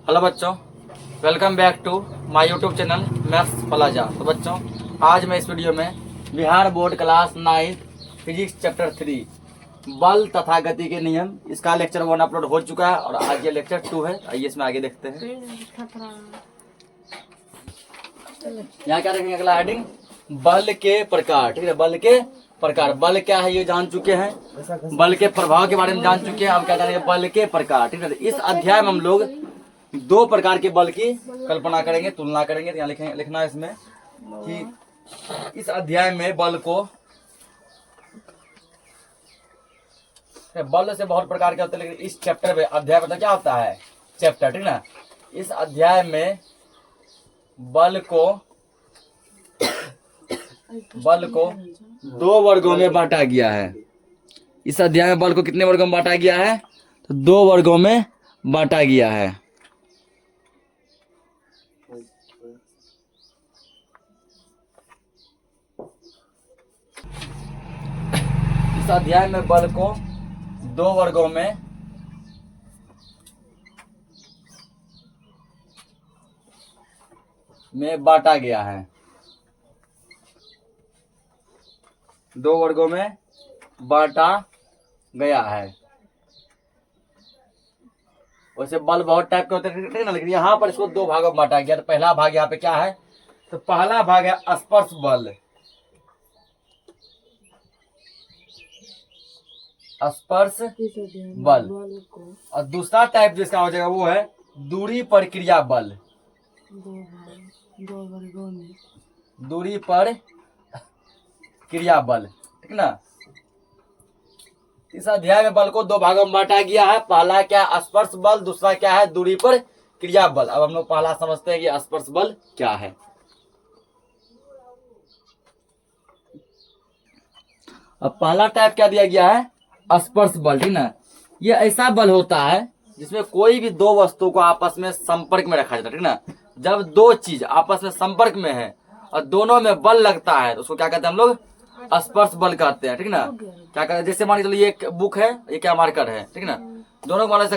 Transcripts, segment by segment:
Hello बच्चों, welcome back to my YouTube channel maths plaza. तो बच्चों, आज मैं इस वीडियो में Bihar board class 9 physics chapter 3 बल तथा गति के नियम, इसका लेक्चर 1 अपलोड हो चुका है और आज ये लेक्चर 2 है। आइए इसमें आगे देखते हैं। यहाँ क्या देखेंगे, अगला हेडिंग बल के प्रकार। ठीक है, बल के प्रकार। बल क्या है ये जान चुके हैं, बल के प्रभाव के बारे में जान चुके हैं। अब क्या करेंगे, बल के प्रकार। ठीक है, इस अध्याय में हम लोग 2 प्रकार के बल की कल्पना करेंगे, तुलना करेंगे। तो यहाँ लिखना है इसमें कि इस अध्याय में बल से बहुत प्रकार के होते हैं, लेकिन इस चैप्टर में अध्याय मतलब क्या होता है, चैप्टर। ठीक ना, इस अध्याय में बल को 2 वर्गों में बांटा गया है। इस अध्याय में बल को कितने वर्गों में बांटा गया है, तो 2 वर्गों में बांटा गया है। इस अध्याय में बल को 2 वर्गों में बांटा गया है। 2 वर्गों में बांटा गया है। वैसे बल बहुत टाइप के होते हैं, ठीक है ना, लेकिन यहाँ पर इसको 2 भागों में बांटा गया। तो पहला भाग यहाँ पे क्या है, तो पहला भाग है स्पर्श बल। स्पर्श बल। और दूसरा टाइप जिसका हो जाएगा वो है दूरी पर क्रिया बल। 2 वर्गों में दूरी पर क्रिया बल। ठीक ना, इस अध्याय में बल को 2 भागों में बांटा गया है। पहला क्या है, स्पर्श बल। दूसरा क्या है, दूरी पर क्रिया बल। अब हम लोग पहला समझते हैं कि स्पर्श बल क्या है। अब पहला टाइप क्या दिया गया है, स्पर्श बल। ठीक ना, ये ऐसा बल होता है जिसमें कोई भी 2 वस्तु को आपस में संपर्क में रखा जाता है। ठीक ना, जब 2 चीज आपस में संपर्क में है और दोनों में बल लगता है तो उसको क्या कहते हैं हम लोग, स्पर्श बल कहते हैं। ठीक ना, क्या कहते हैं, जैसे मान लीजिए ये एक बुक है, ये क्या मार्कर है। ठीक ना, दोनों वाले से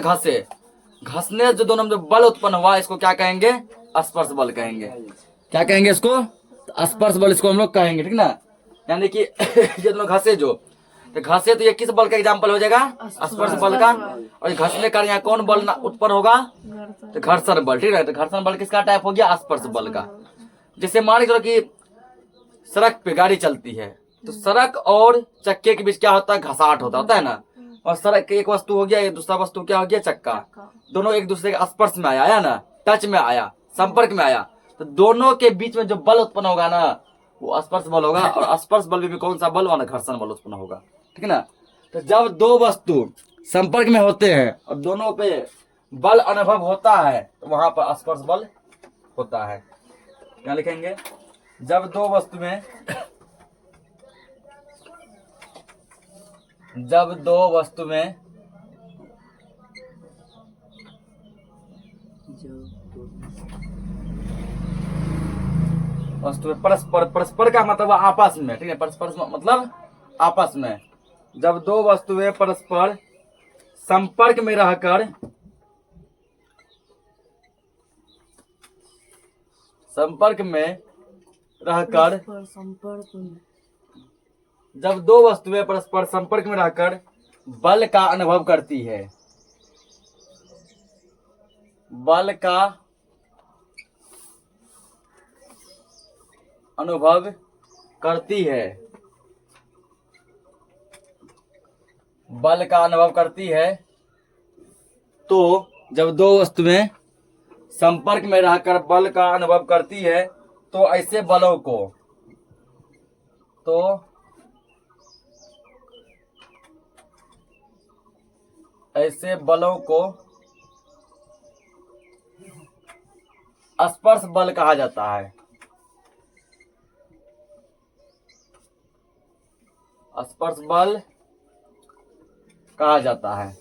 घसने जो दोनों में जो बल उत्पन्न हुआ इसको क्या कहेंगे, स्पर्श बल कहेंगे। क्या कहेंगे इसको, स्पर्श बल इसको हम लोग कहेंगे। ठीक ना, यानी कि ये दोनों घसे तो घसे, तो ये किस बल का एग्जाम्पल हो जाएगा, स्पर्श बल का। और घसने का यहाँ कौन बल उत्पन्न होगा, तो घर्षण बल। ठीक है, तो घर्षण बल किसका टाइप हो गया, स्पर्श बल का। जैसे मान लो कि सड़क पे गाड़ी चलती है तो सड़क और चक्के के बीच क्या होता है, घसाट होता है ना। और सड़क एक वस्तु हो गया, दूसरा वस्तु क्या हो गया, चक्का। दोनों एक दूसरे के स्पर्श में आया ना, टच में आया, संपर्क में आया, तो दोनों के बीच में जो बल उत्पन्न होगा ना वो स्पर्श बल होगा। और स्पर्श बल में भी कौन सा बल, वाला घर्षण बल उत्पन्न होगा। ठीक है ना, तो जब 2 वस्तु संपर्क में होते हैं और दोनों पे बल अनुभव होता है तो वहां पर स्पर्श बल होता है। क्या लिखेंगे, जब 2 वस्तु में परस्पर का मतलब आपस में। ठीक है, परस्पर मतलब आपस में। जब 2 वस्तुएं परस्पर संपर्क में रहकर जब 2 वस्तुएं परस्पर संपर्क में रहकर बल का अनुभव करती है, बल का अनुभव करती है, बल का अनुभव करती है, तो जब 2 वस्तुएं संपर्क में रहकर बल का अनुभव करती है तो ऐसे बलों को स्पर्श बल कहा जाता है। स्पर्श बल कहा जाता है।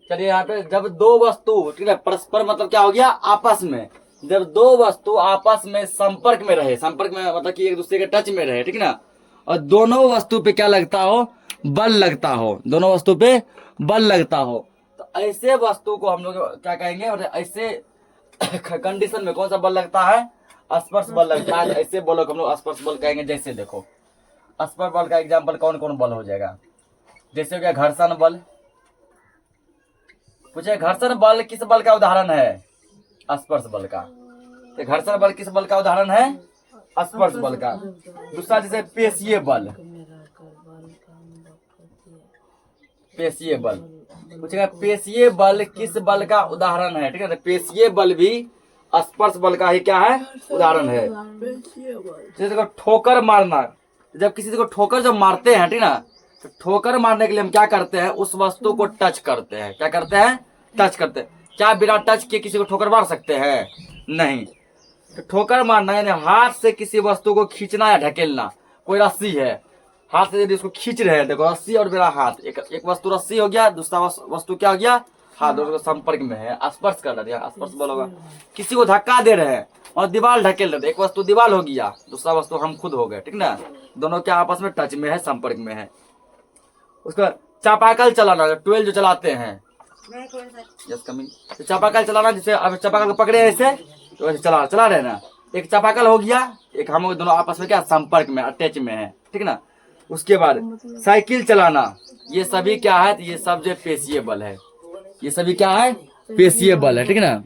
चलिए यहाँ पे जब 2 वस्तु, ठीक है, परस्पर मतलब क्या हो गया, आपस में। जब 2 वस्तु आपस में संपर्क में रहे, संपर्क में मतलब कि एक दूसरे के टच में रहे, ठीक ना, और दोनों वस्तु पे क्या लगता हो, बल लगता हो, दोनों वस्तु पे बल लगता हो, तो ऐसे वस्तु को हम लोग क्या कहेंगे, और ऐसे कंडीशन में कौन सा बल लगता है, स्पर्श बल लगता है। ऐसे बलों को हम लोग स्पर्श बल कहेंगे। जैसे देखो स्पर्श बल का एग्जाम्पल कौन कौन बल हो जाएगा, जैसे हो गया घर्षण बल। पूछे घर्षण बल किस बल का उदाहरण है, स्पर्श बल का। तो घर्षण बल किस बल का उदाहरण है, स्पर्श बल का। दूसरा जैसे पेशीय बल, पेशीय बल पूछेगा पेशीय बल किस बल का उदाहरण है, ठीक है। पेशीय बल भी स्पर्श बल का ही क्या है, उदाहरण है। जैसे ठोकर मारना, जब किसी को ठोकर जब मारते हैं, ठीक ना, तो ठोकर मारने के लिए हम क्या करते हैं, उस वस्तु को टच करते हैं। क्या करते हैं, टच करते हैं। क्या बिना टच के किसी को ठोकर मार सकते हैं, नहीं। तो ठोकर मारना यानी हाथ से किसी वस्तु को खींचना या ढकेलना। कोई रस्सी है, हाथ से यदि उसको खींच रहे हैं, देखो रस्सी और मेरा हाथ, एक वस्तु रस्सी हो गया, दूसरा वस्तु क्या हो गया, हाथ, दोनों संपर्क में है, स्पर्श कर रहे हैं, स्पर्श बल होगा। किसी को धक्का दे रहे हैं और दीवार ढकेल रहे हैं, एक वस्तु दीवार हो गया, दूसरा वस्तु हम खुद हो गए, ठीक ना। दोनों क्या आपस में टच में है, संपर्क में है। उसका चापाकल चलाना, ट्वेल्व जो चलाते हैं, यस कमिंग, तो चापाकल चलाना, जैसे अब चापाकल को पकड़े ऐसे, तो ऐसे चला रहे हैं ना, एक चापाकल हो गया, एक हम दोनों आपस में क्या संपर्क में, अटैच में है, ठीक ना। उसके बाद साइकिल चलाना, ये सभी क्या है, तो ये सब जो पेशीय बल है, ये सभी क्या है, पेशीय बल है, ठीक है ना।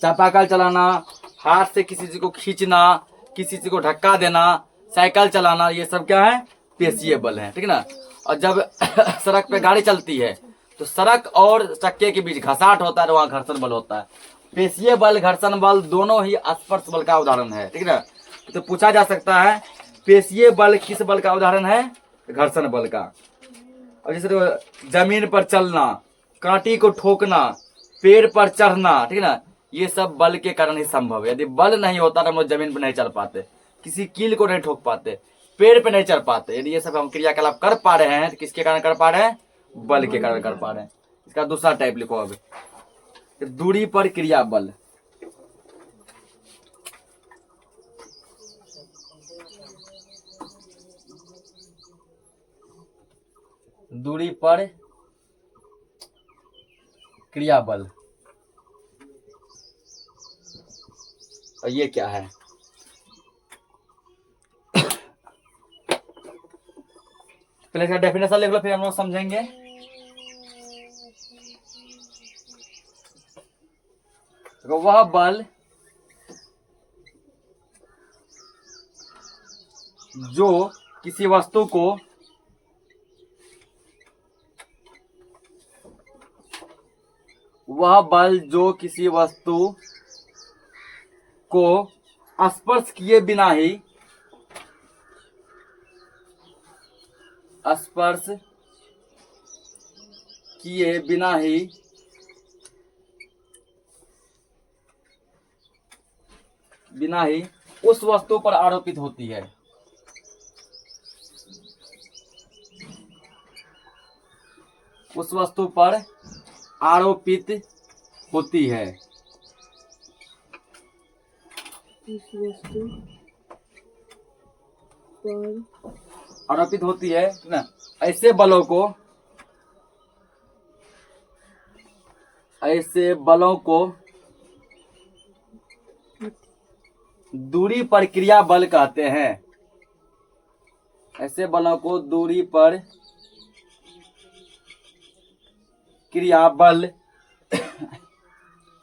चापाकल चलाना, हाथ से किसी चीज को खींचना, किसी चीज को धक्का देना, साइकिल चलाना, ये सब क्या है, पेशीय बल है, ठीक है ना। और जब सड़क पे गाड़ी चलती है तो सड़क और चक्के के बीच घसाट होता है, तो वहां घर्षण बल होता है। पेशीय बल, घर्षण बल दोनों ही स्पर्श बल का उदाहरण है, ठीक है ना। तो पूछा जा सकता है पेशीय बल किस बल का उदाहरण है, घर्षण बल का। और जैसे तो जमीन पर चलना, कांटी को ठोकना, पेड़ पर चढ़ना, ठीक है ना, ये सब बल के कारण ही संभव है। यदि बल नहीं होता तो हम लोग जमीन पर नहीं चल पाते, किसी कील को नहीं ठोक पाते, पेड़ पे नहीं चढ़ पाते। यदि ये सब हम क्रियाकलाप कर पा रहे हैं तो किसके कारण कर पा रहे हैं, बल के कारण कर पा रहे हैं। इसका दूसरा टाइप लिखो अब, दूरी पर क्रिया बल। दूरी पर क्रिया बल, और ये क्या है, पहले इसका डेफिनेशन लिख लो, फिर हम लोग समझेंगे। तो वह बल जो किसी वस्तु को स्पर्श किए बिना ही, स्पर्श किए बिना ही उस वस्तु पर आरोपित होती है। उस वस्तु पर आरोपित होती है, उस वस्तु पर आरोपित होती है ना। ऐसे बलों को दूरी पर क्रिया बल कहते हैं। ऐसे बलों को दूरी पर क्रिया बल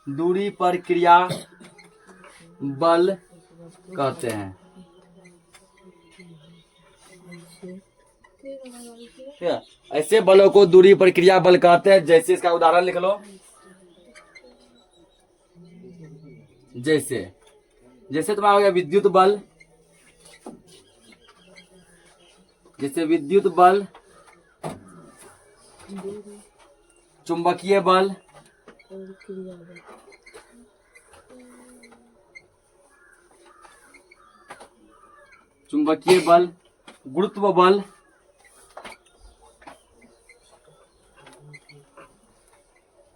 दूरी पर क्रिया बल कहते हैं। ऐसे बलों को दूरी पर क्रिया बल कहते हैं। जैसे इसका उदाहरण लिख लो, जैसे तुम्हारा हो गया विद्युत बल, जैसे विद्युत बल, चुंबकीय बल,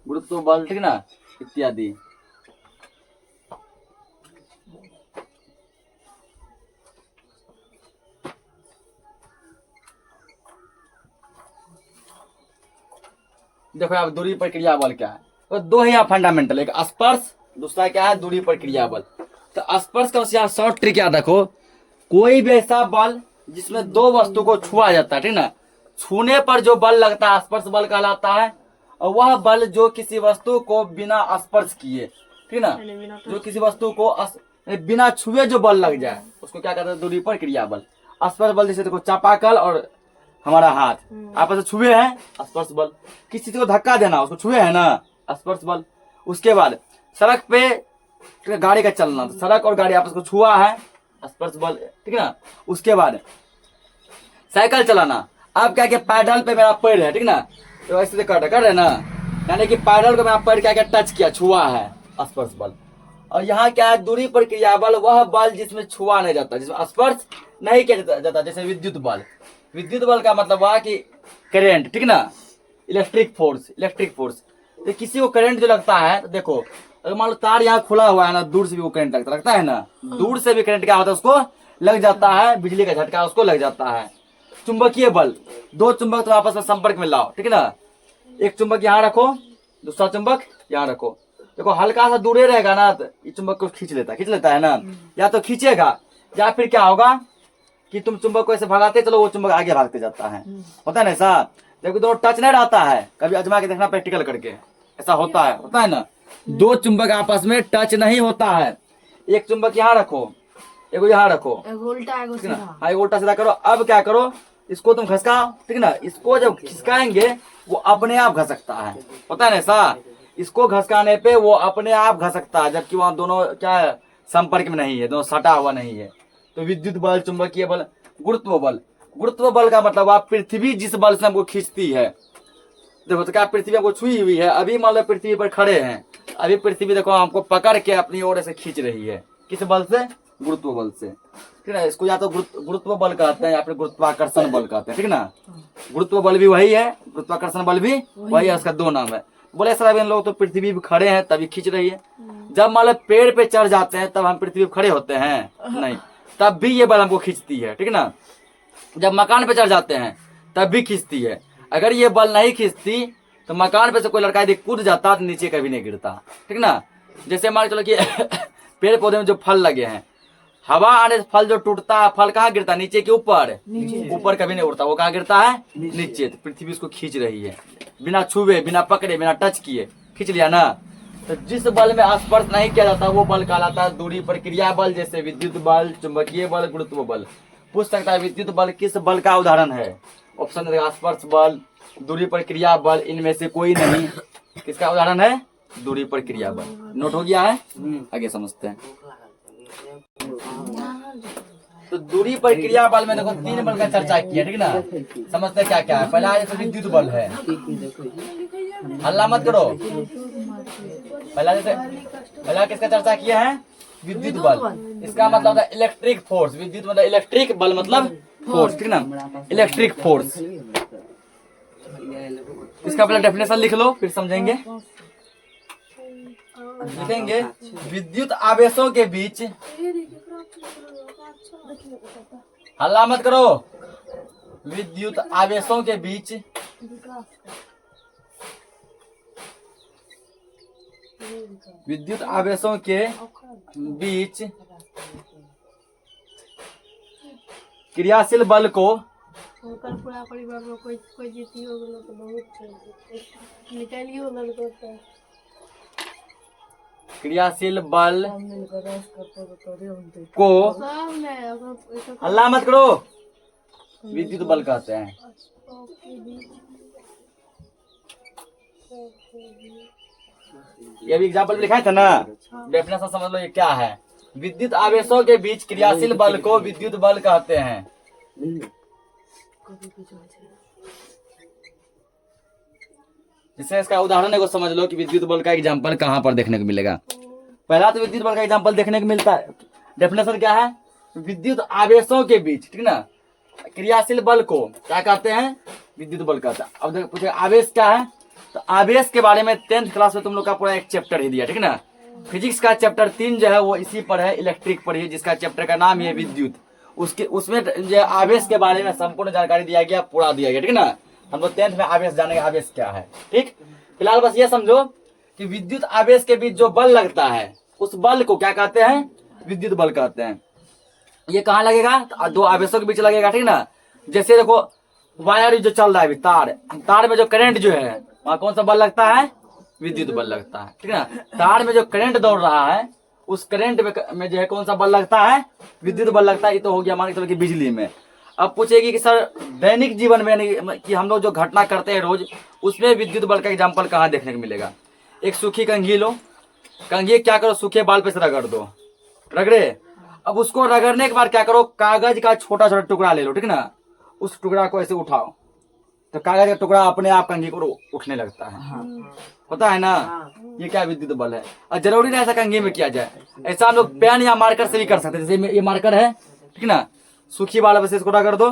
गुरुत्व बल, ठीक ना, इत्यादि। देखो आप दूरी पर क्रिया बल क्या है, तो दो ही यहाँ फंडामेंटल, एक स्पर्श, दूसरा क्या है दूरी पर क्रिया बल। तो स्पर्श का यहाँ शॉर्ट ट्रिक याद रखो, कोई भी ऐसा बल जिसमें दो वस्तु को छुआ जाता है, ठीक ना, छूने पर जो बल लगता है स्पर्श बल कहलाता है। और वह बल जो किसी वस्तु को बिना स्पर्श किए, ठीक ना, जो किसी वस्तु को बिना छुए जो बल लग जाए उसको क्या कहते हैं दूरी पर क्रिया बल। स्पर्श बल जैसे देखो चापाकल और हमारा हाथ आपस में छुए हैं, स्पर्श बल। किसी चीज को धक्का देना उसको छुए है ना, स्पर्श बल। उसके बाद सड़क पे गाड़ी का चलना, तो सड़क और गाड़ी आपस को छुआ है, स्पर्श बल, ठीक है ना। उसके बाद साइकिल चलाना, अब क्या क्या पैडल पे मेरा पैर है, ठीक ना, तो ऐसे कर रहे ना, यानी कि पैडल को मेरा पैर क्या क्या टच किया, छुआ है, स्पर्श बल। और यहाँ क्या है दूरी पर क्रिया बल, वह बल जिसमें छुआ नहीं जाता, जिसमें स्पर्श नहीं किया जाता, जैसे विद्युत बल। विद्युत बल का मतलब हुआ कि करंट, ठीक ना, इलेक्ट्रिक फोर्स, इलेक्ट्रिक फोर्स। तो किसी को करंट जो लगता है, तो देखो अगर मान लो तार यहाँ खुला हुआ है ना, दूर से भी वो करंट लगता है ना, दूर से भी करंट क्या होता है उसको लग जाता है, बिजली का झटका उसको लग जाता है। चुंबकीय बल, दो चुंबक तो आपस में संपर्क में लाओ, ठीक है ना, एक चुंबक यहाँ रखो, दूसरा चुंबक यहाँ रखो। देखो हल्का सा दूरे रहेगा ना तो ये चुंबक को खींच लेता है ना, या तो खींचेगा या फिर क्या होगा कि तुम चुंबक को ऐसे भगाते चलो, वो चुंबक आगे भागते जाता है, होता है ना ऐसा। जबकि दोनों टच नहीं रहता है, कभी आजमा के देखना प्रैक्टिकल करके, ऐसा होता है ना, दो चुंबक आपस में टच नहीं होता है। एक चुंबक यहाँ रखो, एक यहाँ रखो, हाँ उल्टा सीधा करो। अब क्या करो, इसको तुम खसकाओ, ठीक ना, इसको जब खिसकाएंगे वो अपने आप घसकता है, होता है ना ऐसा। इसको घसकाने पे वो अपने आप घसकता है, जबकि वहां दोनों क्या है संपर्क में नहीं है, दोनों सटा हुआ नहीं है। तो विद्युत बल, चुंबकीय बल, गुरुत्व बल। गुरुत्व बल का मतलब आप पृथ्वी जिस बल से हमको खींचती है, देखो तो क्या पृथ्वी हमको छुई हुई है, अभी मान लो पृथ्वी पर खड़े हैं, अभी पृथ्वी देखो हमको पकड़ के अपनी ओर से खींच रही है, किस बल से, गुरुत्व बल से, ठीक है। इसको या तो गुरुत्व बल कहते हैं या फिर गुरुत्वाकर्षण बल कहते हैं, ठीक ना। गुरुत्व बल भी वही है, गुरुत्वाकर्षण बल भी वही है, उसका दो नाम है। बोले सर अभी लोग तो पृथ्वी पे खड़े हैं तभी खींच रही है, जब मान लो पेड़ पे चढ़ जाते हैं तब हम पृथ्वी पे खड़े होते हैं नहीं, तब भी ये बल हमको खींचती है, ठीक ना। जब मकान पे चढ़ जाते हैं तब भी खींचती है। अगर ये बल नहीं खींचती तो मकान पे से कोई लड़का यदि कूद जाता तो नीचे कभी नहीं गिरता, ठीक ना। जैसे मान चलो कि पेड़ पौधे में जो फल लगे हैं, हवा आने से फल जो टूटता है, फल कहाँ गिरता है, नीचे के ऊपर, ऊपर कभी नहीं उड़ता, वो कहाँ गिरता है, नीचे। तो पृथ्वी उसको खींच रही है, बिना छुए, बिना पकड़े, बिना टच किए खींच लिया ना। तो जिस बल में स्पर्श नहीं किया जाता वो बल कहलाता है दूरी पर क्रिया बल, जैसे विद्युत बल, चुंबकीय बल, गुरुत्व बल। पूछ सकता है विद्युत बल किस बल का उदाहरण है, ऑप्शन देगा स्पर्श बल, दूरी पर क्रिया बल, इनमें से कोई नहीं। किसका उदाहरण है, दूरी पर क्रिया बल। नोट हो गया है, आगे समझते हैं। तो दूरी पर क्रिया बल में देखो तीन बल का चर्चा किया, ठीक ना, समझते क्या क्या है। पहला जैसे विद्युत बल है, हल्ला मत करो, पहला किसका चर्चा किया है, विद्युत बल। इसका मतलब होता है इलेक्ट्रिक फोर्स, विद्युत मतलब इलेक्ट्रिक, बल मतलब फोर्स, ठीक ना, इलेक्ट्रिक फोर्स। इसका पहले डेफिनेशन लिख लो फिर समझेंगे। लिखेंगे विद्युत आवेशों के बीच, हल्ला मत करो, विद्युत आवेशों के बीच विद्युत आवेशों के बीच क्रियाशील बल को पूरा परिवार में कोई जीती हो गलो तो बहुत निकालिए होगा तो क्रियाशील बल को, हल्ला मत करो, विद्युत बल कहते हैं। ये अभी एग्जाम्पल लिखा था ना, डेफिनेशन समझ लो ये क्या है। विद्युत आवेशों के बीच क्रियाशील बल को विद्युत बल कहते हैं। इससे इसका उदाहरण है, समझ लो कि विद्युत बल का एग्जाम्पल कहाँ पर देखने को मिलेगा। पहला तो विद्युत बल का एग्जाम्पल देखने को मिलता है, डेफिनेशन क्या है, विद्युत आवेशों के बीच, ठीक ना, क्रियाशील बल को क्या कहते हैं, विद्युत बल कहते हैं। अब पूछे आवेश क्या है, तो आवेश के बारे में 10th क्लास में तुम लोग का पूरा एक चैप्टर ही दिया, ठीक ना। फिजिक्स का चैप्टर 3 जो है वो इसी पर है, इलेक्ट्रिक पर है, जिसका चैप्टर का नाम है विद्युत। उसमें जो आवेश के बारे में संपूर्ण जानकारी दिया गया, पूरा दिया गया, ठीक ना। हम लोग 10th में आवेश जानेंगे आवेश क्या है। ठीक, फिलहाल बस ये समझो कि विद्युत आवेश के बीच जो बल लगता है उस बल को क्या कहते हैं, विद्युत बल कहते हैं। ये कहाँ लगेगा, तो दो आवेशों के बीच लगेगा, ठीक ना। जैसे देखो वायर जो चल रहा है अभी, तार में जो करंट जो है वहां कौन सा बल लगता है, विद्युत बल लगता है, ठीक ना। तार में जो करंट दौड़ रहा है उस करंट में जो है कौन सा बल लगता है, विद्युत बल लगता है। ये तो हो गया मान के चलो कि बिजली में। अब पूछेगी कि सर दैनिक जीवन में यानी कि हम लोग जो घटना करते हैं रोज, उसमें विद्युत बल का एग्जाम्पल कहाँ देखने को मिलेगा। एक सूखी कंघी लो, कंघी क्या करो, सूखे बाल पे से रगड़ दो, रगड़े। अब उसको रगड़ने के बाद क्या करो, कागज का छोटा छोटा टुकड़ा ले लो, ठीक ना। उस टुकड़ा को ऐसे उठाओ तो कागज का टुकड़ा अपने आप कंघी को उठने लगता है, पता है ना। ये क्या विद्युत बल है। और जरूरी नहीं ऐसा कंघी में किया जाए, ऐसा हम लोग पेन या मार्कर से भी कर सकते हैं। जैसे ये मार्कर है, ठीक ना, सूखी बाल पे से इसको रगड़ दो,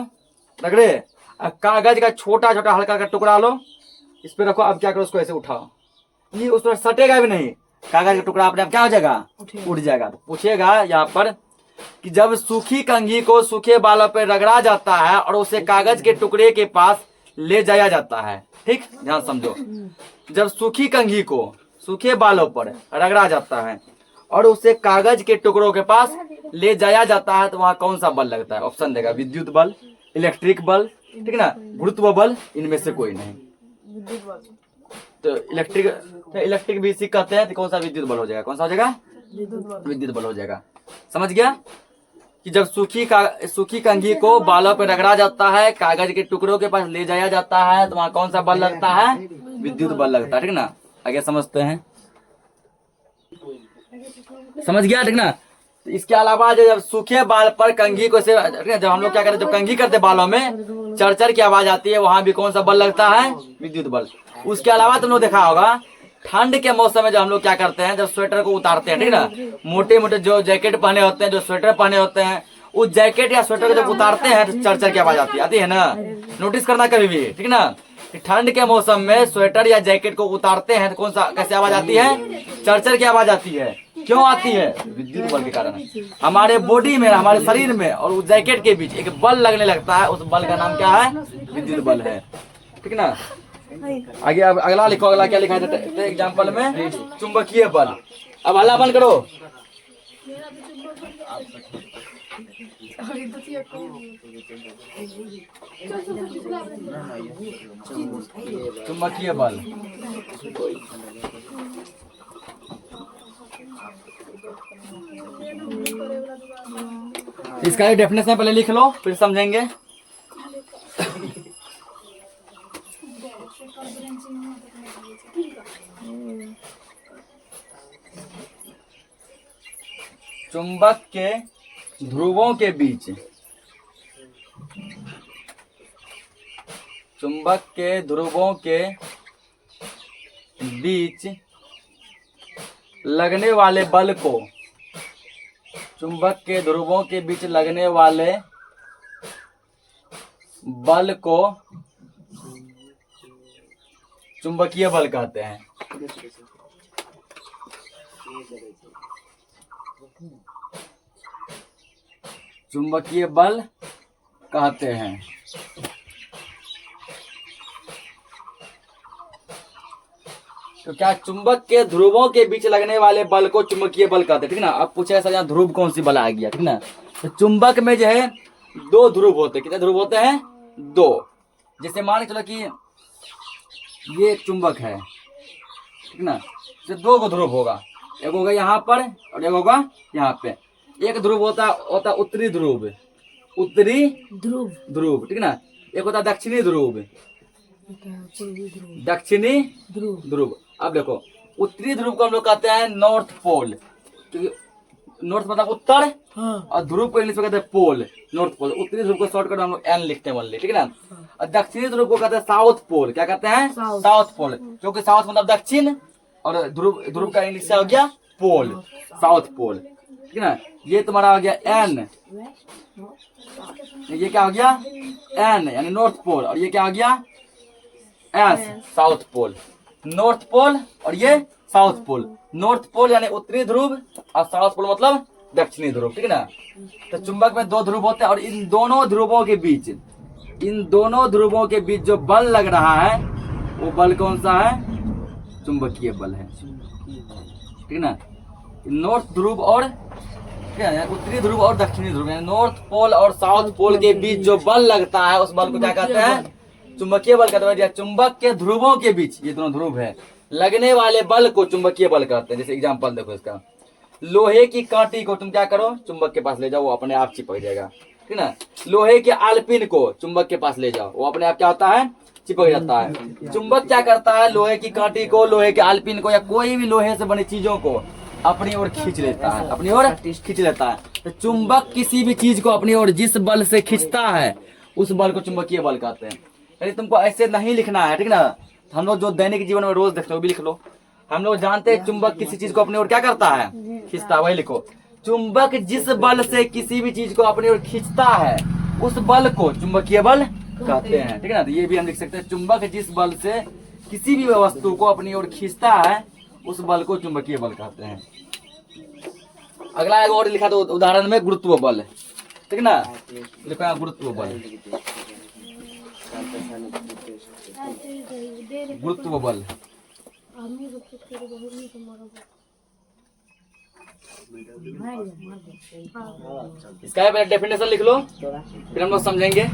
रगड़े। कागज का छोटा छोटा हल्का का टुकड़ा लो, इस पे रखो। अब क्या करो, उसको ऐसे उठाओ, ये उस पर सटेगा भी नहीं, कागज का टुकड़ा अपने आप क्या हो जाएगा, उठ जाएगा। तो पूछेगा यहाँ पर कि जब सूखी कंघी को सूखे बालों पर रगड़ा जाता है और उसे कागज के टुकड़े के पास ले जाया जाता है, ठीक, ध्यान समझो। जब सूखी कंघी को सूखे बालों पर रगड़ा जाता है और उसे कागज के टुकड़ों के पास ले जाया जाता है तो वहां कौन सा बल लगता है। ऑप्शन देगा विद्युत बल, इलेक्ट्रिक बल, ठीक ना, गुरुत्व बल, इनमें से कोई नहीं। तो इलेक्ट्रिक भी इसी कहते हैं, तो कौन सा विद्युत बल हो जाएगा, कौन सा हो जाएगा, विद्युत बल हो जाएगा। समझ गया कि जब सूखी कंघी को बालों पर रगड़ा जाता है, कागज के टुकड़ों के पास ले जाया जाता है तो वहां कौन सा बल लगता है, विद्युत बल लगता है, ठीक ना। आगे समझते हैं, समझ गया, ठीक ना। तो इसके अलावा जब सूखे बाल पर कंघी को से जब हम लोग क्या करते हैं, जब कंघी करते बालों में चरचर की आवाज आती है, वहां भी कौन सा बल लगता है, विद्युत बल। उसके अलावा तुम लोग देखा होगा ठंड के मौसम में जब हम लोग क्या करते हैं, जब स्वेटर को उतारते हैं, ठीक ना, मोटे मोटे जो जैकेट पहने होते हैं, जो स्वेटर पहने होते हैं, उस जैकेट या स्वेटर को जब उतारते हैं तो चरचर की आवाज आती है ना। नोटिस करना कभी भी, ठीक ना। ठंड के मौसम में स्वेटर या जैकेट को उतारते हैं तो कौन सा कैसे आवाज आती है, चरचर की आवाज आती है। क्यों आती है, विद्युत बल के कारण। हमारे बॉडी में, हमारे शरीर में और उस जैकेट के बीच एक बल लगने लगता है, उस बल का नाम क्या है, विद्युत बल है, ठीक ना। आगे अब अगला लिखो, अगला क्या लिखा है एग्जाम्पल में, चुंबकीय बल। अब हल्ला बंद करो। चुंबकीय बल, इसका डेफिनेशन पहले लिख लो फिर समझेंगे। चुंबक के ध्रुवों के बीच, चुंबक के ध्रुवों के बीच लगने वाले बल को, चुंबक के ध्रुवों के बीच लगने वाले बल को चुंबकीय बल कहते हैं। चुंबकीय बल कहते हैं। तो क्या चुंबक के ध्रुवों के बीच लगने वाले बल को चुंबकीय बल कहते हैं, ठीक ना। अब पूछे सर यहाँ ध्रुव कौन सी बल आ गया, ठीक ना। तो चुंबक में जो है दो ध्रुव होते हैं, कितने ध्रुव होते हैं, दो। जैसे मान के चलो कि ये चुंबक है, ठीक ना, तो दो को ध्रुव होगा, एक होगा यहाँ पर और एक होगा यहाँ पे। एक ध्रुव होता उत्तरी ध्रुव, उत्तरी ध्रुव, ठीक ना। एक होता दक्षिणी ध्रुव, दक्षिणी ध्रुव। अब देखो उत्तरी ध्रुव को हम लोग कहते हैं नॉर्थ पोल, क्योंकि नॉर्थ मतलब उत्तर, और ध्रुव को इंग्लिश में कहते हैं पोल, नॉर्थ पोल। उत्तरी ध्रुव को शॉर्टकट में हम लोग एन लिखते हैं ओनली, ठीक है ना। और दक्षिणी ध्रुव को कहते हैं साउथ पोल। क्या कहते हैं, साउथ पोल, क्योंकि साउथ मतलब दक्षिण और ध्रुव का इंग्लिश हो गया पोल, साउथ पोल, ठीक है ना। ये तुम्हारा हो गया एन, ये क्या हो गया एन यानी नॉर्थ पोल, और ये क्या हो गया S, south pole. North pole और ये साउथ पोल। नॉर्थ पोल यानी उत्तरी ध्रुव और साउथ पोल मतलब दक्षिणी ध्रुव, ठीक है ना। तो चुंबक में दो ध्रुव होते हैं और इन दोनों ध्रुवों के बीच इन दोनों ध्रुवों के बीच जो बल लग रहा है वो बल कौन सा है? चुंबकीय बल है, ठीक ना। नॉर्थ ध्रुव और क्या है, उत्तरी ध्रुव और दक्षिणी ध्रुव, नॉर्थ पोल और साउथ पोल के बीच जो बल लगता है उस बल को क्या कहते हैं? चुंबकीय बल कहते हैं। चुंबक के ध्रुवों के बीच, ये दोनों ध्रुव है, लगने वाले बल को चुंबकीय बल कहते हैं। जैसे एग्जांपल देखो इसका, लोहे की कांटी को तुम क्या करो, चुंबक के पास ले जाओ, वो अपने आप चिपक जाएगा, ठीक ना। लोहे के आलपिन को चुंबक के पास ले जाओ, वो अपने आप क्या होता है? चिपक जाता है। चुंबक क्या करता है? लोहे की कांटी को, लोहे के आलपिन को या कोई भी लोहे से बनी चीजों को अपनी ओर खींच लेता है, अपनी ओर खींच लेता है। तो चुंबक किसी भी चीज को अपनी ओर जिस बल से खींचता है उस बल को चुंबकीय बल कहते हैं। यदि तुमको ऐसे नहीं लिखना है, ठीक ना, हम लोग जो दैनिक जीवन में रोज देखते हो भी लिख लो। हम लोग जानते हैं चुंबक किसी चीज को अपनी ओर क्या करता है? खींचता है, वही लिखो। चुंबक जिस बल से किसी भी चीज को अपनी ओर खींचता है उस बल को चुंबकीय बल कहते हैं, ठीक है ना। तो ये भी हम लिख सकते हैं, चुंबक जिस बल से किसी भी वस्तु को अपनी ओर खींचता है उस बल को चुंबकीय बल कहते हैं। अगला एक और लिखा तो उदाहरण में गुरुत्व बल, ठीक ना, लिखा गुरुत्व बल। गुरुत्व बल इसका पहले डेफिनेशन लिख लो, फिर हम लोग समझेंगे।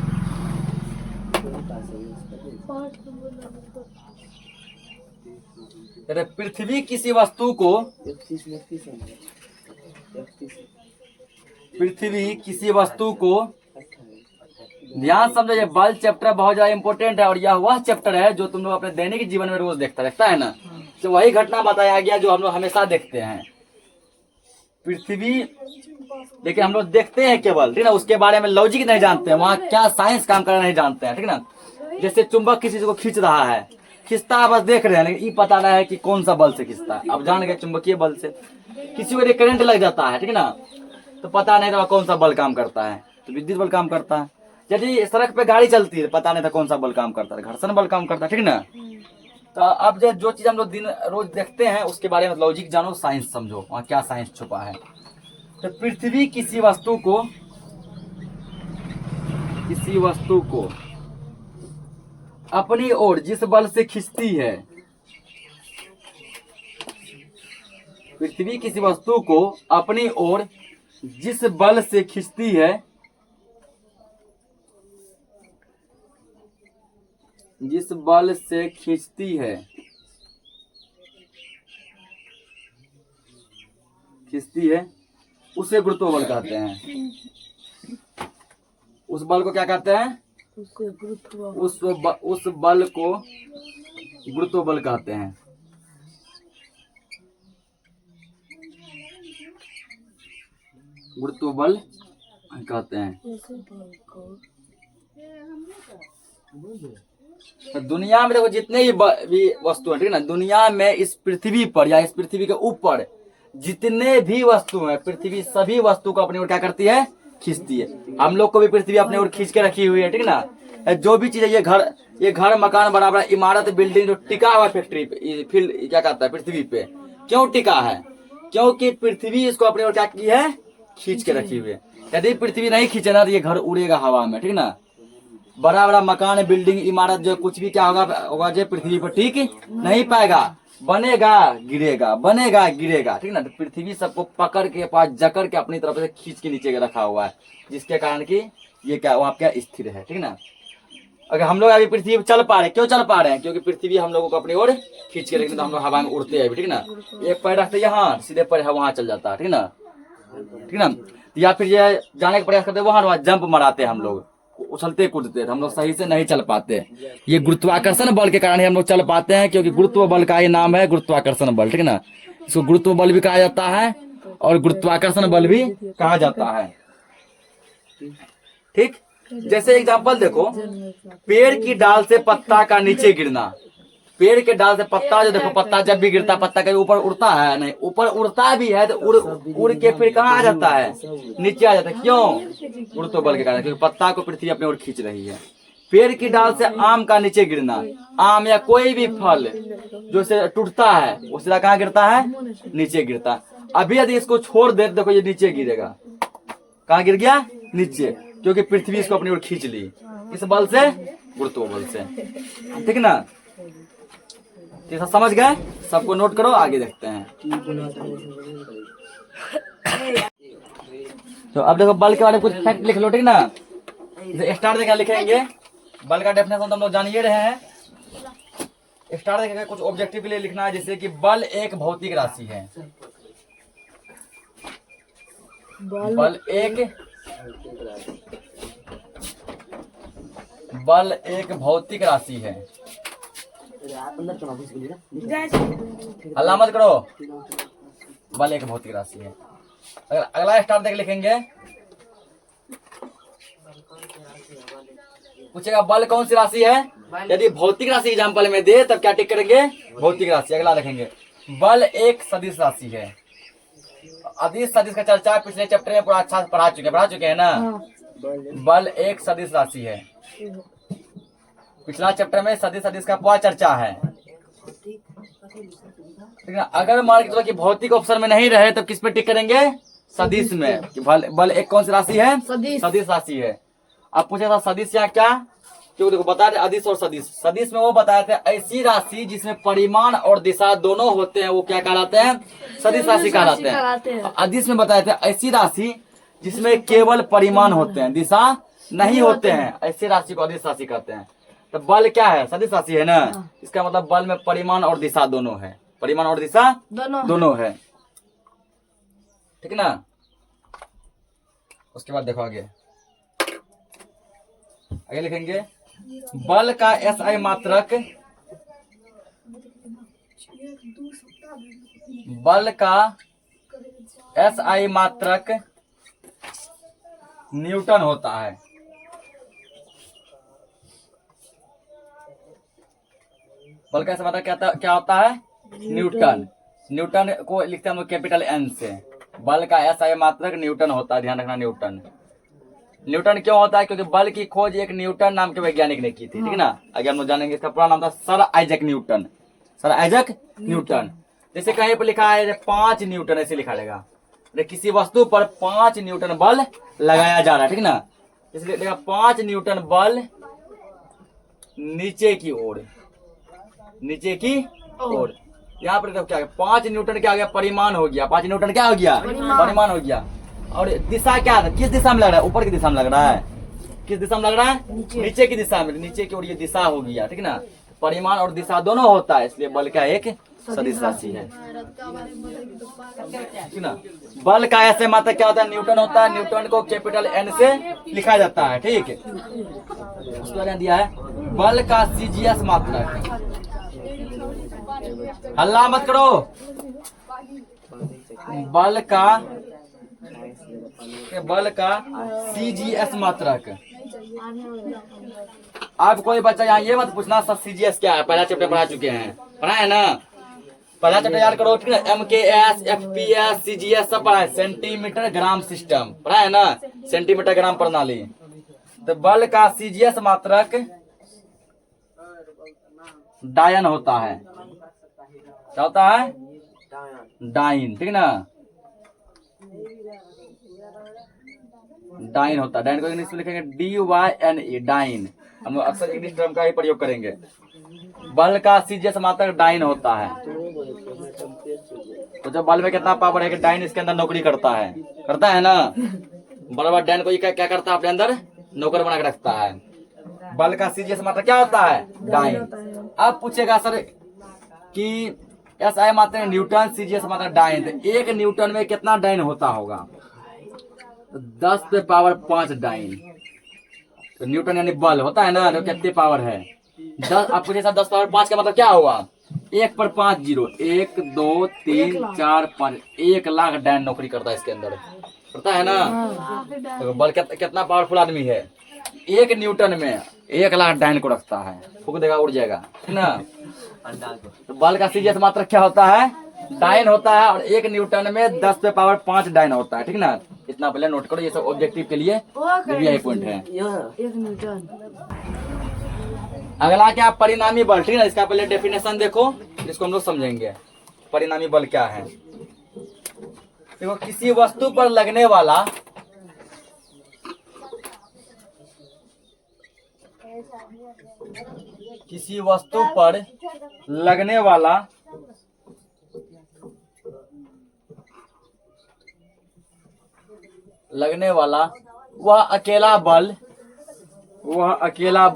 पृथ्वी किसी वस्तु को, पृथ्वी किसी वस्तु को, ध्यान समझो, ये बल चैप्टर बहुत ज्यादा इंपॉर्टेंट है और यह वह चैप्टर है जो तुम लोग अपने दैनिक जीवन में रोज देखता है ना। तो वही घटना बताया गया जो हम लोग हमेशा देखते हैं। पृथ्वी लेकिन हम लोग देखते हैं केवल, ठीक ना, उसके बारे में लॉजिक नहीं जानते हैं, वहाँ क्या साइंस काम करना नहीं जानते हैं, ठीक ना। जैसे चुंबक किसी चीज को खींच रहा है, खींचता है बस देख रहे हैं, लेकिन ये पता नहीं है कि कौन सा बल से खींचता है। अब जान गए चुंबकीय बल से। किसी को करंट लग जाता है, ठीक ना, तो पता नहीं था कौन सा बल काम करता है, तो विद्युत बल काम करता है। यदि सड़क पे गाड़ी चलती है, पता नहीं था कौन सा बल काम करता है, घर्षण बल काम करता है, ठीक ना। तो अब जो चीज हम लोग दिन रोज देखते हैं उसके बारे में लॉजिक जानो, साइंस समझो, वहाँ क्या साइंस छुपा है। तो पृथ्वी किसी वस्तु को अपनी ओर जिस बल से खींचती है, पृथ्वी किसी वस्तु को अपनी ओर जिस बल से खींचती है, जिस बल से खींचती है, उसे गुरुत्व बल कहते हैं। उस बल को क्या कहते हैं? उस बल को गुरुत्व बल कहते हैं। गुरुत्व बल कहते हैं। तो दुनिया में देखो जितने भी वस्तु है, ठीक है ना, दुनिया में इस पृथ्वी पर या इस पृथ्वी के ऊपर जितने भी वस्तु हैं, पृथ्वी सभी वस्तु को अपनी ओर क्या करती है? खींचती है। हम लोग को भी पृथ्वी अपनी ओर खींच के रखी हुई है, ठीक ना। जो भी चीज है, ये घर मकान बड़ा बड़ा इमारत बिल्डिंग जो टिका हुआ फैक्ट्री पे, फील्ड क्या कहता है, पृथ्वी पे क्यों टिका है? क्योंकि पृथ्वी इसको अपनी ओर क्या की है? खींच के रखी हुई है। यदि पृथ्वी नहीं खींचे ना तो ये घर उड़ेगा हवा में, ठीक ना। बड़ा बड़ा मकान बिल्डिंग इमारत जो कुछ भी क्या होगा जो पृथ्वी पर टिक नहीं पाएगा, बनेगा गिरेगा, बनेगा गिरेगा, ठीक ना। तो पृथ्वी सबको पकड़ के पास जकड़ के अपनी तरफ से खींच के नीचे रखा हुआ है, जिसके कारण कि ये क्या वहाँ क्या स्थिर है, ठीक ना। अगर हम लोग अभी पृथ्वी पर चल पा रहे हैं, क्यों चल पा रहे हैं? क्योंकि पृथ्वी हम लोगों को अपनी ओर खींच के रखते, तो हम लोग हवा में उड़ते हैं, ठीक ना। एक पैर रखते यहाँ, सीधे पैर वहां चल जाता है, ठीक ना, ठीक ना। या फिर ये जाने का प्रयास करते वहां जंप मराते हम लोग, उछलते कूदते, हम लोग सही से नहीं चल पाते। ये गुरुत्वाकर्षण बल के कारण ही हम लोग चल पाते हैं, क्योंकि गुरुत्व बल का ये नाम है गुरुत्वाकर्षण बल, ठीक है ना। इसको गुरुत्व बल भी कहा जाता है और गुरुत्वाकर्षण बल भी कहा जाता है, ठीक। जैसे एग्जांपल देखो, पेड़ की डाल से पत्ता का नीचे गिरना। पेड़ के डाल से पत्ता जो देखो, पत्ता जब भी गिरता पत्ता कभी ऊपर उड़ता है नहीं, ऊपर उड़ता भी है तो उड़ के फिर कहाँ आ जाता है? नीचे आ जाता है। क्यों? गुरुत्व बल के कारण, क्योंकि पत्ता को पृथ्वी अपनी ओर खींच रही है। पेड़ की डाल से आम का नीचे गिरना, आम या कोई भी फल जो से टूटता है वो सीधा कहाँ गिरता है? नीचे गिरता है। अभी यदि इसको छोड़ दे देखो ये नीचे गिरेगा, कहाँ गिर गया? नीचे, क्योंकि पृथ्वी इसको अपनी ओर खींच ली। किस बल से? गुरुत्व बल से, ठीक ना। ये सब समझ गए? सबको नोट करो, आगे देखते हैं। तो अब देखो बल के बारे में कुछ फैक्ट लिख लो, ठीक ना। स्टार देकर लिखेंगे, बल का डेफिनेशन तो हम लोग जान ही रहे हैं। स्टार देकर कुछ ऑब्जेक्टिव के लिए लिखना है, जैसे कि बल एक भौतिक राशि है। बल एक भौतिक राशि है। हल्ला मत करो, बल एक भौतिक राशि है। अगर अगला स्टार देख लिखेंगे, पूछेगा बल कौन सी राशि है। यदि भौतिक राशि एग्जाम्पल में दे तब क्या टिक करेंगे? भौतिक राशि। अगला लिखेंगे बल एक सदिश राशि है। अदिश सदिश का चर्चा पिछले चैप्टर में पूरा अच्छा पढ़ा चुके हैं ना। बल एक सदिश राशि है। पिछला चैप्टर में सदिश का पूरा चर्चा है, ठीक है। अगर मान के चलो कि भौतिक ऑप्शन में नहीं रहे तब किस पे टिक करेंगे? सदिश में। कि बल एक कौन सी राशि है? सदिश राशि है। अब पूछा था सदिश या क्या, क्यों देखो बताए थे अदिश और सदिश। सदिश में वो बताए थे ऐसी राशि जिसमें परिमाण और दिशा दोनों होते हैं, वो क्या कहलाते हैं? सदिश राशि कहलाते हैं। अदिश में बताए थे ऐसी राशि जिसमें केवल परिमाण होते हैं, दिशा नहीं होते हैं, ऐसी राशि को अदिश राशि कहते हैं। तो बल क्या है? सदिश राशि है ना। इसका मतलब बल में परिमाण और दिशा दोनों है, परिमाण और दिशा दोनों है, ठीक ना। उसके बाद देखो आगे लिखेंगे बल का एसआई मात्रक, बल का एसआई मात्रक न्यूटन होता है। बल का एसआई मात्रक क्या होता है? न्यूटन। न्यूटन को लिखते हैं हम लोग कैपिटल एन से। बल का एसआई मात्रक न्यूटन होता है, ध्यान रखना। न्यूटन क्यों होता है? क्योंकि बल की खोज एक न्यूटन नाम के वैज्ञानिक ने की थी, ठीक ना। आगे हम लोग जानेंगे। इसका पूरा नाम था sir Isaac Newton. Sir Isaac Newton. जैसे कहीं पर लिखा है 5 न्यूटन, ऐसे लिखा रहेगा। किसी वस्तु पर 5 न्यूटन बल लगाया जा रहा है, ठीक ना। इसलिए लिखा 5 न्यूटन बल नीचे की ओर, नीचे की ओर। यहाँ पर देखो क्या है, 5 न्यूटन क्या हो गया? परिमाण हो गया। 5 न्यूटन क्या हो गया? परिमाण हो गया। और दिशा क्या है? किस दिशा में लग रहा है? ऊपर की दिशा में लग रहा है। किस दिशा में लग रहा है? नीचे की दिशा में, नीचे की ओर ये दिशा हो गया, ठीक ना। परिमाण और दिशा दोनों होता है, इसलिए बल का एक सदिश राशि है, ठीक ना। बल का ऐसे मात्रक क्या होता है? न्यूटन होता है। न्यूटन को कैपिटल एन से लिखा जाता है, ठीक है। उसको दिया है बल का सीजीएस मात्रक। हल्ला मत करो। बल का सीजीएस मात्रक। आप कोई बच्चा यहाँ ये मत पूछना सर सीजीएस क्या है, पहला चैप्टर पढ़ा चुके हैं, पढ़ा है ना। पहला चैप्टर याद करो, ठीक है। एमकेएस, एफपीएस, सीजीएस सब पढ़ा है। सेंटीमीटर ग्राम सिस्टम पढ़ा है ना, सेंटीमीटर ग्राम प्रणाली। तो बल का सीजीएस मात्रक डायन होता है। क्या होता है? डाइन, ठीक ना। डाइन होता है। डाइन को इंग्लिश में लिखेंगे DYNE, डाइन। हम अक्सर इंग्लिश टर्म का ही प्रयोग करेंगे। बल का सीजीएस मात्रक डाइन होता है। तो जब बल में कितना पावर है कि डाइन इसके अंदर नौकरी करता है ना। बराबर डाइन को क्या करता है? अपने अंदर नौकर बना के रखता है। बल का सीजीएस मात्रक क्या होता है? डाइन। अब पूछेगा सर कि एसआई मात्रक न्यूटन, सीजीएस मात्रक डाइन। तो 1 न्यूटन में कितना डाइन होता होगा? 10 पे पावर 5 डाइन। तो न्यूटन यानी बल होता है ना, तो कितनी पावर है? 10। आपको जैसा 10 पावर 5 का मतलब क्या हुआ? 1 पर 5 जीरो। 1 2 3 4 5, 1 लाख डाइन नौकरी करता है इसके अंदर, करता है ना। तो बल कितना पावरफुल आदमी है? 1 न्यूटन में 1 लाख डाइन को रखता है, फूक देगा उड़ जाएगा, है ना। तो बल का सीजीएस मात्रक क्या होता है? डाइन होता है। और 1 न्यूटन में 10 पे पावर 5 डाइन होता है, ठीक ना। इतना पहले नोट करो, ये सब ऑब्जेक्टिव के लिए पॉइंट है। 1 न्यूटन। अगला क्या? परिणामी बल, ठीक है। इसका पहले डेफिनेशन देखो, इसको हम लोग समझेंगे। परिणामी बल क्या है? देखो किसी वस्तु पर लगने वाला किसी वस्तु पर लगने वाला वह अकेला बल अकेला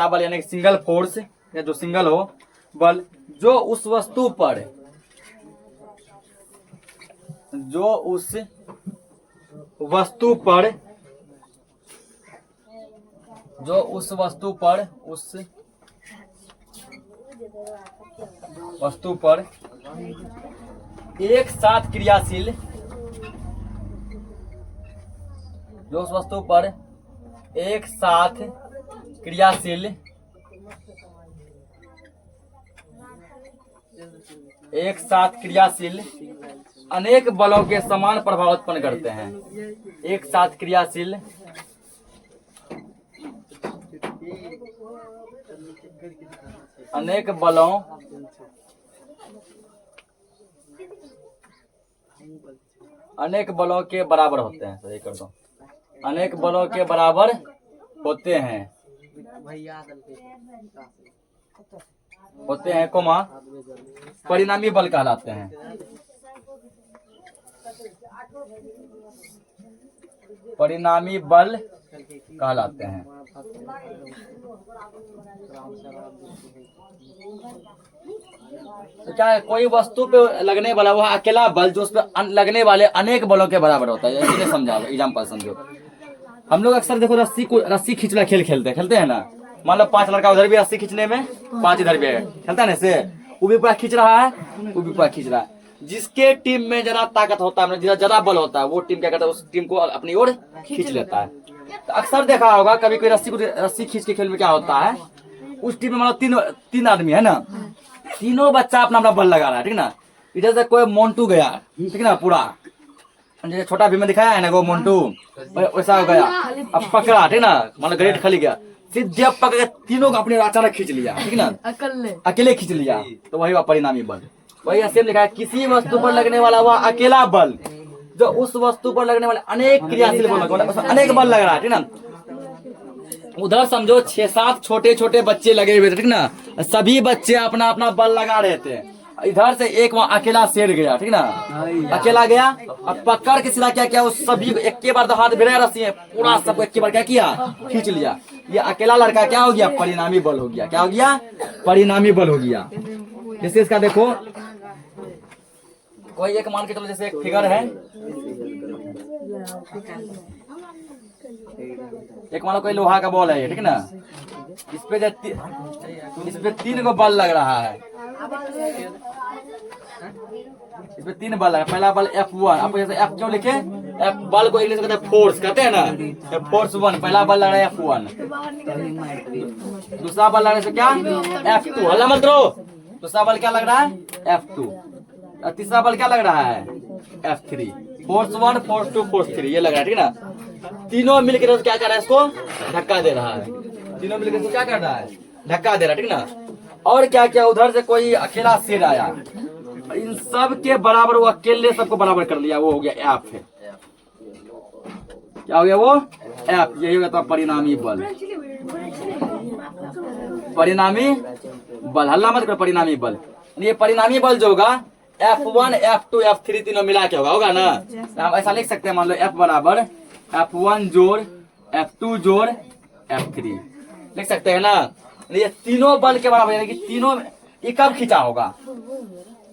बल यानी सिंगल फोर्स या जो सिंगल हो बल जो उस वस्तु पर उस वस्तु पर एक साथ क्रियाशील अनेक बलों के समान प्रभाव उत्पन्न करते हैं। एक साथ क्रियाशील अनेक बलों के बराबर होते हैं। सही कर दो। अनेक बलों के बराबर होते हैं कोमा परिणामी बल कहलाते हैं। परिणामी बल कहलाते हैं। तो क्या है, कोई वस्तु पे लगने वाला वह अकेला बल जो उस पर लगने वाले अनेक बलों के बराबर होता है। इसलिए समझा एग्जाम्पल समझो। हम लोग अक्सर देखो रस्सी खींचना खेल खेलते हैं ना। मान लो 5 लड़का उधर भी रस्सी खींचने में 5 इधर भी है, खेलता है ना इससे। वो भी पूरा खींच रहा है, वो भी पूरा खींच रहा है। जिसके टीम में जरा ताकत होता है, ज्यादा बल होता है, वो टीम क्या करता है, उस टीम को अपनी ओर खींच लेता है। तो अक्सर देखा होगा कभी कोई रस्सी खींच के खेल में क्या होता है, उस टीम में मान लो तीन आदमी है ना, तीनों बच्चा अपना अपना बल लगा रहा है, ठीक ना। इधर से कोई मोन्टू गया, ठीक ना, पूरा जैसे छोटा भीम में दिखाया है ना वो मोन्टू, वैसा हो गया। अब पकड़ा, ठीक ना, मान लो ग्रेट खली गया, सीधे अब पकड़ के तीनों को अपने अचानक खींच लिया, ठीक ना, अकेले खींच लिया। तो वही परिणामी बल। वही ऐसे लिखा है, किसी वस्तु पर लगने वाला वह अकेला बल जो उस वस्तु पर लगने वाले अनेक क्रियाशील बल, अनेक बल लग रहा है, ठीक ना। उधर समझो 6-7 छोटे छोटे बच्चे लगे हुए थे, ठीक ना, सभी बच्चे अपना अपना बल लगा रहे थे। इधर से एक वहाँ अकेला शेर गया, ठीक ना, अकेला गया, अब पकड़ के सीधा क्या किया, उस सभी को एक के बार तो हाथ भिड़ा रस्सी है, पूरा सबको एक के बार क्या किया, खींच लिया। ये अकेला लड़का क्या हो गया, परिणामी बल हो गया। क्या हो गया, परिणामी बल हो गया। जैसे इसका देखो, कोई एक मान के चलो, जैसे एक फिगर है, एक मान लो कोई लोहा का बॉल है, ठीक ना, इस पे 3 को बल लग रहा है, इस पे 3 बल है। पहला बल F1, आप जैसे F क्यों लिखे, F बल को इंग्लिश में कहते हैं फोर्स, कहते हैं ना, फोर्स 1, पहला बल लग रहा है F1। दूसरा बल लगने से क्या, F2, हल्ला मत करो। दूसरा बल क्या लग रहा है, F2। और तीसरा बल क्या लग रहा है, F3। फोर्स 1, फोर्स 2, फोर्स 3 ये लग रहा है, ठीक ना। तीनों मिलकर क्या कर रहा है, इसको धक्का दे रहा है। तीनों मिलकर इसको क्या कर रहा है, धक्का दे रहा है, ठीक ना। और क्या क्या, उधर से कोई अकेला शेर आया, इन सब के बराबर वो अकेले सबको बराबर कर लिया, वो हो गया F है। क्या हो गया वो, F। यही होगा तो परिणामी बल। परिणामी बल, हल्ला मत करो, परिणामी बल। ये परिणामी बल जो होगा F1, F2, F3 तीनों मिला के होगा ना। हम ऐसा लिख सकते हैं, मान लो F बराबर F1 जोड़ F2 जोड़ F3 लिख सकते हैं ना। ये तीनों बल के बराबर, यानी कि तीनों ये कब खींचा होगा,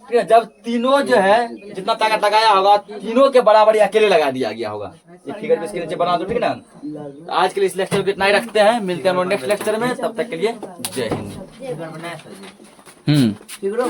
ठीक है, जब तीनों जो है जितना ताकत लगाया होगा, तीनों के बराबर अकेले लगा दिया गया होगा। ये फिगर इसके नीचे बना दो, ठीक है ना। आज के लिए इस लेक्चर को इतना ही रखते हैं, मिलते हैं नेक्स्ट लेक्चर में। तब तक के लिए जय हिंद।